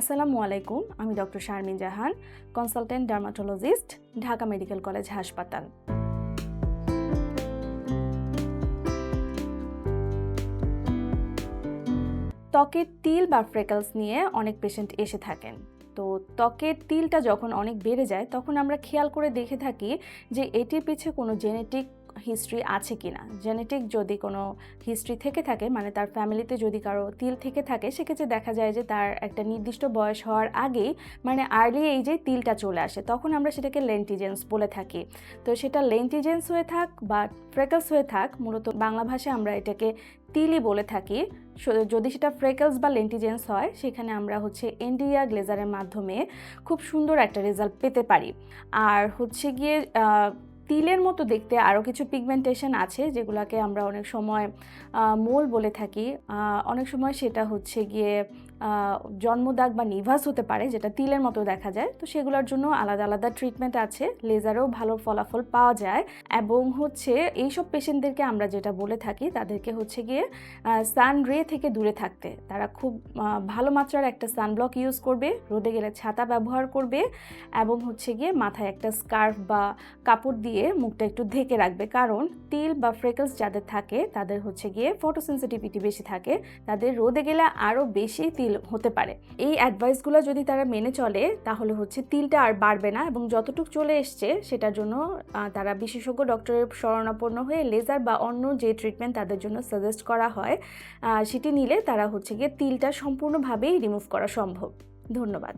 আসসালামু আলাইকুম, আমি doctor Sharmin Jahan, consultant dermatologist, Dhaka medical college হাসপাতাল। ত্বকের তিল বা ফ্রেকলস নিয়ে অনেক পেশেন্ট এসে থাকেন। তো ত্বকের তিলটা যখন অনেক বেড়ে যায় তখন আমরা খেয়াল করে দেখে থাকি যে এটির পিছে কোনো জেনেটিক হিস্ট্রি আছে কিনা। জেনেটিক যদি কোনো হিস্ট্রি থেকে থাকে, মানে তার ফ্যামিলিতে যদি কারো তিল থেকে থাকে, সেক্ষেত্রে দেখা যায় যে তার একটা নির্দিষ্ট বয়স হওয়ার আগেই, মানে আর্লি এইজে তিলটা চলে আসে, তখন আমরা সেটাকে লেন্টিজেন্স বলে থাকি। তো সেটা লেন্টিজেন্স হয়ে থাক বা ফ্রেকলস হয়ে থাক, মূলত বাংলা ভাষায় আমরা এটাকে তিলই বলে থাকি। যদি সেটা ফ্রেকলস বা লেন্টিজেন্স হয়, সেখানে আমরা এনডিআর গ্লেজারের মাধ্যমে খুব সুন্দর একটা রেজাল্ট পেতে পারি। আর গিয়ে তিলের মতো দেখতে আরও কিছু পিগমেন্টেশন আছে, যেগুলোকে আমরা অনেক সময় মোল বলে থাকি। অনেক সময় সেটা গিয়ে জন্মদাগ বা নিভাস হতে পারে, যেটা তিলের মতো দেখা যায়। তো সেগুলোর জন্য আলাদা আলাদা ট্রিটমেন্ট আছে, লেজারেও ভালো ফলাফল পাওয়া যায়। এবং এইসব পেশেন্টদেরকে আমরা যেটা বলে থাকি, তাদেরকে গিয়ে সান রে থেকে দূরে থাকতে। তারা খুব ভালো মাত্রার একটা সানব্লক ইউজ করবে, রোদে গেলে ছাতা ব্যবহার করবে, এবং গিয়ে মাথায় একটা স্কার্ফ বা কাপড় দিয়ে মুখটা একটু ঢেকে রাখবে। কারণ তিল বা ফ্রেকলস যাদের থাকে তাদের গিয়ে ফটোসেন্সিটিভিটি বেশি থাকে, তাদের রোদে গেলে আরও বেশি তিল হতে পারে। এই অ্যাডভাইসগুলো যদি তারা মেনে চলে, তাহলে তিলটা আর বাড়বে না, এবং যতটুকু চলে এসছে সেটার জন্য তারা বিশেষজ্ঞ ডক্টরের শরণাপন্ন হয়ে লেজার বা অন্য যে ট্রিটমেন্ট তাদের জন্য সাজেস্ট করা হয়, সেটি নিলে তারা গিয়ে তিলটা সম্পূর্ণভাবেই রিমুভ করা সম্ভব। ধন্যবাদ।